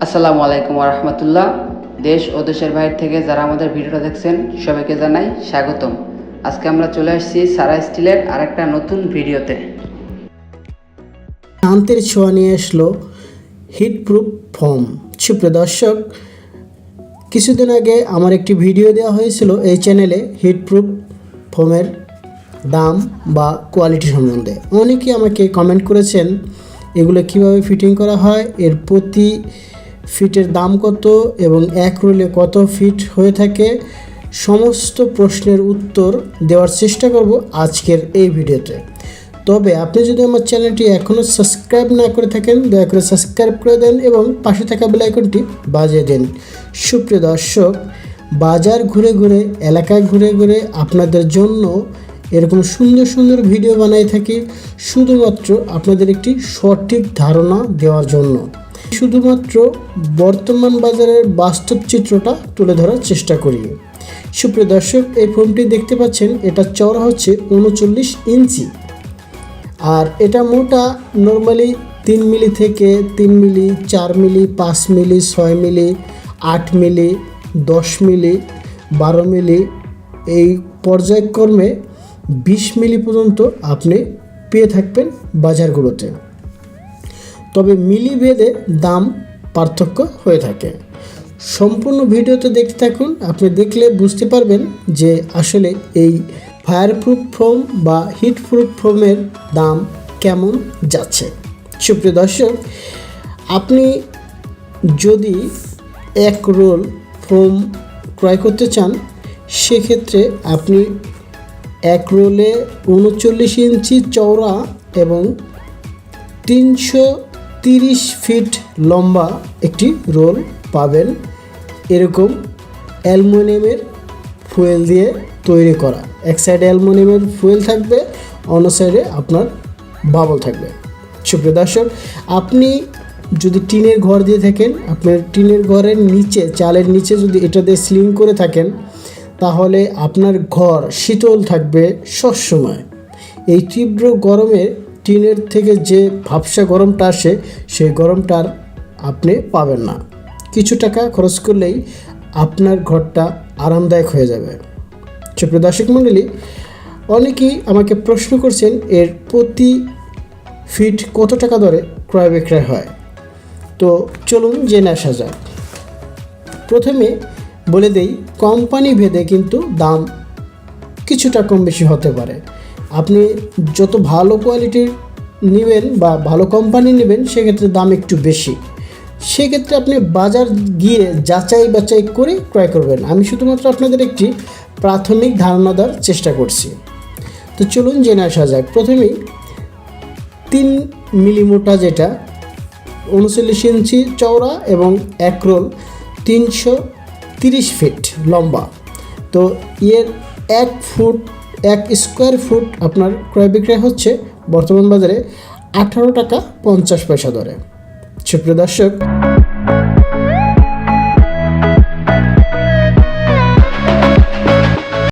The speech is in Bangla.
আসসালামু আলাইকুম ওয়া রাহমাতুল্লাহ। দেশ ও দেশের বাইরে থেকে যারা আমাদের ভিডিওটা দেখছেন সবাইকে জানাই স্বাগতম। আজকে আমরা চলে আসছি সারা স্টিলের আরেকটা নতুন ভিডিওতে। শান্তির ছোঁয়া নিয়ে আসলো হিটপ্রুফ ফোম। সুপ্রিয় দর্শক, কিছুদিন আগে আমার একটি ভিডিও দেওয়া হয়েছিল এই চ্যানেলে হিটপ্রুফ ফোমের দাম বা কোয়ালিটি সম্বন্ধে। অনেকেই আমাকে কমেন্ট করেছেন এগুলো কিভাবে ফিটিং করা হয়, এর প্রতি ফিটের দাম কত এবং এক রোলে কত ফিট হয়ে থাকে, সমস্ত প্রশ্নের উত্তর দেওয়ার চেষ্টা করব আজকের এই ভিডিওতে। তবে আপনি যদি আমার চ্যানেলটি এখনও সাবস্ক্রাইব না করে থাকেন দয়া করে সাবস্ক্রাইব করে দেন এবং পাশে থাকা বেল আইকনটি বাজিয়ে দিন। সুপ্রিয় দর্শক, বাজার ঘুরে ঘুরে, এলাকায় ঘুরে ঘুরে আপনাদের জন্য এরকম সুন্দর সুন্দর ভিডিও বানাই থাকি শুধুমাত্র আপনাদের একটি সঠিক ধারণা দেওয়ার জন্য। শুধুমাত্র বর্তমান বাজারের বাস্তব চিত্রটা তুলে ধরার চেষ্টা করি। সুপ্রিয় দর্শক, এই ফোনটি দেখতে পাচ্ছেন, এটা চওড়া হচ্ছে 39 ইঞ্চি আর এটা মোটা নর্মালি 3 মিলি থেকে 3 মিলি, 4 মিলি, 5 মিলি, 6 মিলি, 8 মিলি, 10 মিলি, 12 মিলি, এই পর্যায়ক্রমে 20 মিলি পর্যন্ত আপনি পেয়ে থাকবেন বাজারগুলোতে। তবে মিলি ভেদে দাম পার্থক্য হয়ে থাকে। সম্পূর্ণ ভিডিওতে দেখতে থাকুন, আপনি দেখলে বুঝতে পারবেন যে আসলে এই ফায়ারপ্রুফ ফোম বা হিটপ্রুফ ফোমের দাম কেমন যাচ্ছে। সুপ্রিয় দর্শক, আপনি যদি এক রোল ফোম ক্রয় করতে চান সেক্ষেত্রে আপনি এক রোলে 39 ইঞ্চি চওড়া এবং 330 ফিট লম্বা একটি রোল পাবেন। এরকম অ্যালুমিনিয়ামের ফুয়েল দিয়ে তৈরি করা, এক সাইডে অ্যালুমিনিয়ামের ফুয়েল থাকবে, অন্য সাইডে আপনার বাবল থাকবে। সুপ্রিয় দর্শক, আপনি যদি টিনের ঘর দিয়ে থাকেন, আপনার টিনের ঘরের নিচে, চালের নিচে যদি এটা দিয়ে সিলিং করে থাকেন তাহলে আপনার ঘর শীতল থাকবে সবসময়। এই তীব্র গরমে টিনের থেকে যে ভাবসা গরমটা আসে সেই গরমটা আর আপনি পাবেন না। কিছু টাকা খরচ করলেই আপনার ঘরটা আরামদায়ক হয়ে যাবে। সুপ্রিয় দর্শক মণ্ডলী, অনেকেই আমাকে প্রশ্ন করছেন এর প্রতি ফিট কত টাকা দরে ক্রয় বিক্রয় হয়। তো চলুন জেনে আসা যাক। প্রথমে বলে দেই, কোম্পানি ভেদে কিন্তু দাম কিছুটা কম বেশি হতে পারে। আপনি যত ভালো কোয়ালিটির নেবেন বা ভালো কোম্পানি নেবেন সেক্ষেত্রে দাম একটু বেশি। সেক্ষেত্রে আপনি বাজার গিয়ে যাচাই বাছাই করে ক্রয় করবেন। আমি শুধুমাত্র আপনাদের একটি প্রাথমিক ধারণা দেওয়ার চেষ্টা করছি। তো চলুন জেনে আসা যাক। প্রথমেই 3 মিলি মোটা, যেটা 39 ইঞ্চি চওড়া এবং এক রোল 330 ফিট লম্বা। তো এর 1 স্কোয়ার ফুট আপনার ক্রয় বিক্রয় হচ্ছে বর্তমান বাজারে 18 টাকা 50 পয়সা দরে। সুপ্রিয় দর্শক,